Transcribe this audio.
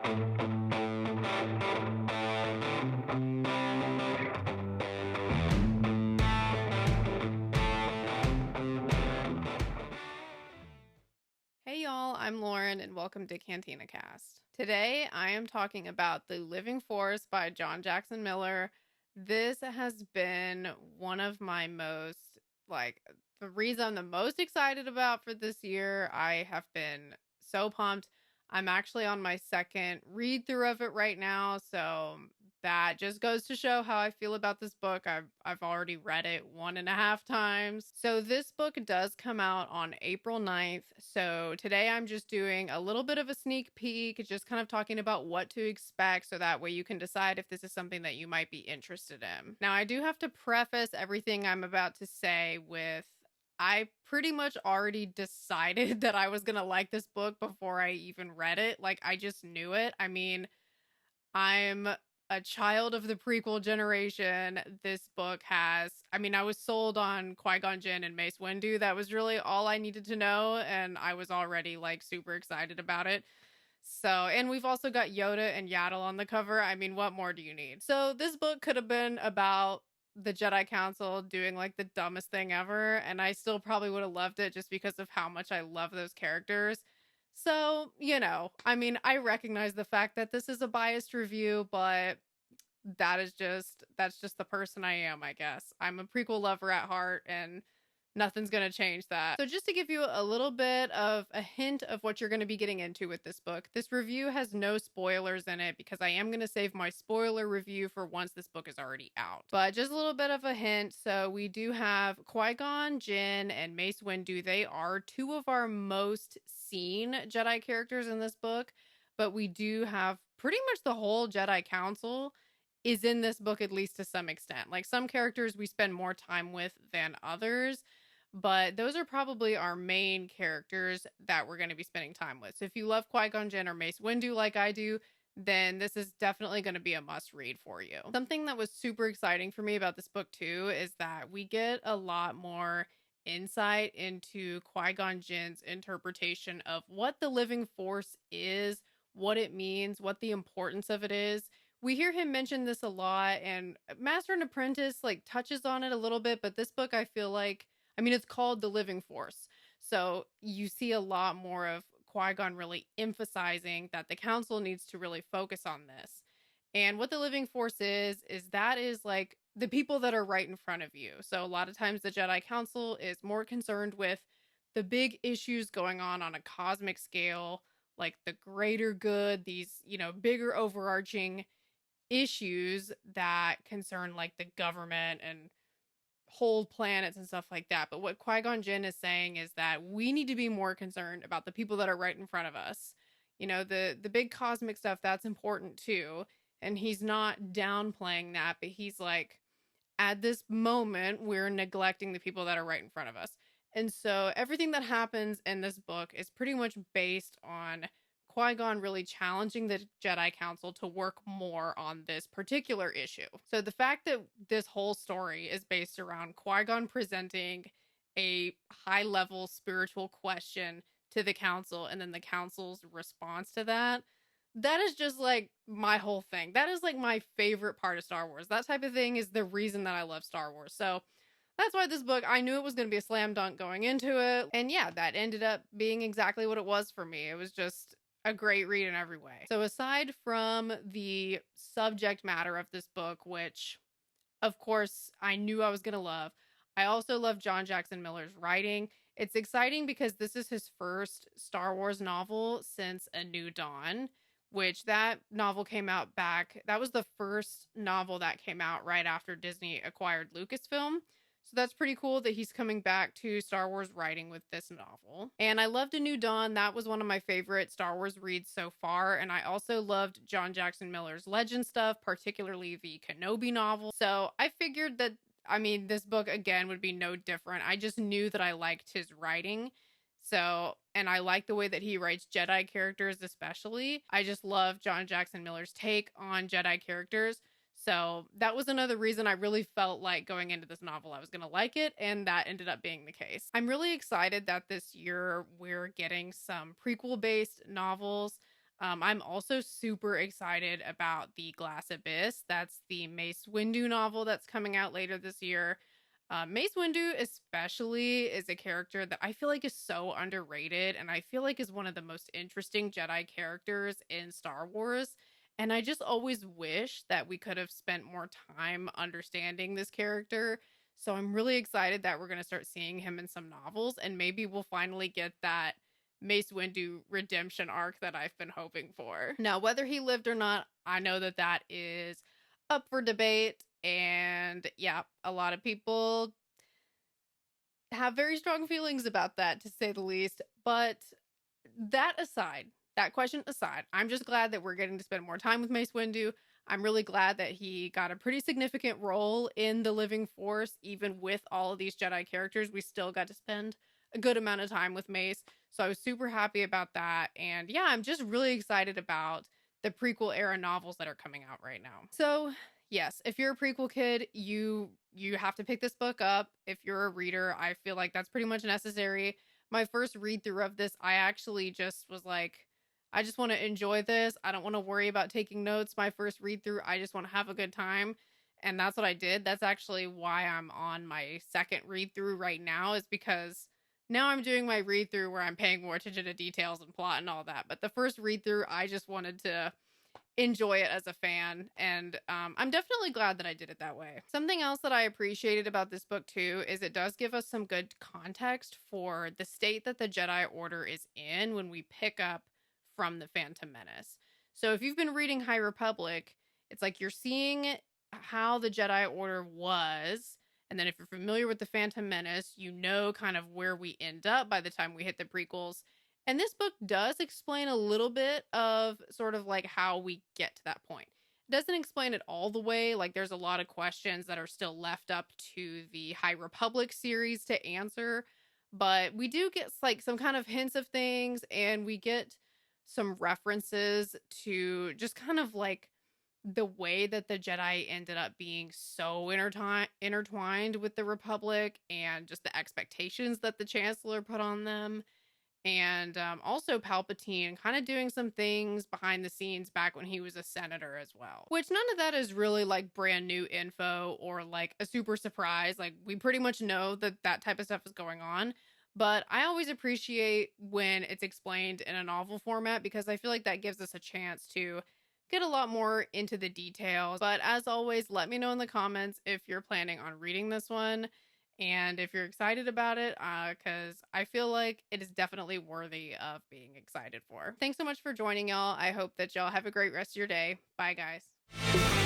Hey y'all, I'm Lauren and welcome to Cantina Cast. Today I am talking about The Living Force by John Jackson Miller. This has been one of my most, the reason I'm the most excited about for this year. I have been so pumped. I'm actually on my second read through of it right now, so that just goes to show how I feel about this book. I've already read it 1.5 times. So this book does come out on April 9th. So today I'm just doing a little bit of a sneak peek, just kind of talking about what to expect so that way you can decide if this is something that you might be interested in. Now, I do have to preface everything I'm about to say with I pretty much already decided that I was going to like this book before I even read it. Like, I just knew it. I mean, I'm a child of the prequel generation. This book has, I was sold on Qui-Gon Jinn and Mace Windu. That was really all I needed to know. And I was already like super excited about it. So, and we've also got Yoda and Yaddle on the cover. I mean, what more do you need? So, this book could have been about the Jedi Council doing like the dumbest thing ever. And I still probably would have loved it just because of how much I love those characters. So, I recognize the fact that this is a biased review, but that's just the person I am, I guess. I'm a prequel lover at heart and nothing's going to change that. So just to give you a little bit of a hint of what you're going to be getting into with this book, this review has no spoilers in it because I am going to save my spoiler review for once this book is already out. But just a little bit of a hint. So we do have Qui-Gon Jinn and Mace Windu. They are two of our most seen Jedi characters in this book, but we do have pretty much the whole Jedi Council is in this book, at least to some extent. Like, some characters we spend more time with than others, but those are probably our main characters that we're going to be spending time with. So if you love Qui-Gon Jinn or Mace Windu like I do, then this is definitely going to be a must read for you. Something that was super exciting for me about this book too is that we get a lot more insight into Qui-Gon Jinn's interpretation of what the living force is, what it means, what the importance of it is. We hear him mention this a lot, and Master and Apprentice like touches on it a little bit, but this book I feel like, it's called The Living Force. So you see a lot more of Qui-Gon really emphasizing that the council needs to really focus on this. And what the living force is that is like the people that are right in front of you. So a lot of times the Jedi Council is more concerned with the big issues going on a cosmic scale, like the greater good, these, bigger overarching issues that concern like the government and whole planets and stuff like that. But what Qui-Gon Jinn is saying is that we need to be more concerned about the people that are right in front of us. The big cosmic stuff, that's important too. And he's not downplaying that, but he's like, at this moment, we're neglecting the people that are right in front of us. And so everything that happens in this book is pretty much based on Qui-Gon really challenging the Jedi Council to work more on this particular issue. So the fact that this whole story is based around Qui-Gon presenting a high-level spiritual question to the council and then the council's response to that, that is just like my whole thing. That is like my favorite part of Star Wars. That type of thing is the reason that I love Star Wars. So that's why this book, I knew it was going to be a slam dunk going into it. And yeah, that ended up being exactly what it was for me. It was just a great read in every way. So aside from the subject matter of this book, which of course I knew I was going to love, I also love John Jackson Miller's writing. It's exciting because this is his first Star Wars novel since A New Dawn, which that novel came out back. That was the first novel that came out right after Disney acquired Lucasfilm. So that's pretty cool that he's coming back to Star Wars writing with this novel. And I loved A New Dawn. That was one of my favorite Star Wars reads so far. And I also loved John Jackson Miller's Legend stuff, particularly the Kenobi novel. So I figured that, this book again would be no different. I just knew that I liked his writing. So, and I like the way that he writes Jedi characters, especially. I just love John Jackson Miller's take on Jedi characters. So that was another reason I really felt like going into this novel, I was going to like it. And that ended up being the case. I'm really excited that this year we're getting some prequel based novels. I'm also super excited about The Glass Abyss. That's the Mace Windu novel that's coming out later this year. Mace Windu, especially, is a character that I feel like is so underrated and I feel like is one of the most interesting Jedi characters in Star Wars. And I just always wish that we could have spent more time understanding this character. So I'm really excited that we're going to start seeing him in some novels and maybe we'll finally get that Mace Windu redemption arc that I've been hoping for. Now, whether he lived or not, I know that that is up for debate. And yeah, a lot of people have very strong feelings about that, to say the least. But that aside, that question aside, I'm just glad that we're getting to spend more time with Mace Windu. I'm really glad that he got a pretty significant role in the Living Force. Even with all of these Jedi characters, we still got to spend a good amount of time with Mace. So I was super happy about that. And yeah, I'm just really excited about the prequel era novels that are coming out right now. So yes, if you're a prequel kid, you have to pick this book up. If you're a reader, I feel like that's pretty much necessary. My first read through of this, I actually just was like, I just want to enjoy this. I don't want to worry about taking notes. My first read through, I just want to have a good time. And that's what I did. That's actually why I'm on my second read through right now, is because now I'm doing my read through where I'm paying more attention to details and plot and all that. But the first read through, I just wanted to enjoy it as a fan. And I'm definitely glad that I did it that way. Something else that I appreciated about this book too is it does give us some good context for the state that the Jedi Order is in when we pick up from the Phantom Menace. So if you've been reading High Republic, it's like you're seeing how the Jedi Order was. And then if you're familiar with the Phantom Menace, you know kind of where we end up by the time we hit the prequels. And this book does explain a little bit of sort of like how we get to that point. It doesn't explain it all the way. Like there's a lot of questions that are still left up to the High Republic series to answer. But we do get like some kind of hints of things, and we get some references to just kind of like the way that the Jedi ended up being so intertwined with the Republic, and just the expectations that the Chancellor put on them. And also Palpatine kind of doing some things behind the scenes back when he was a senator as well. Which none of that is really like brand new info or like a super surprise. Like we pretty much know that that type of stuff is going on. But I always appreciate when it's explained in a novel format, because I feel like that gives us a chance to get a lot more into the details. But as always, let me know in the comments if you're planning on reading this one and if you're excited about it, because I feel like it is definitely worthy of being excited for. Thanks so much for joining, y'all. I hope that y'all have a great rest of your day. Bye, guys.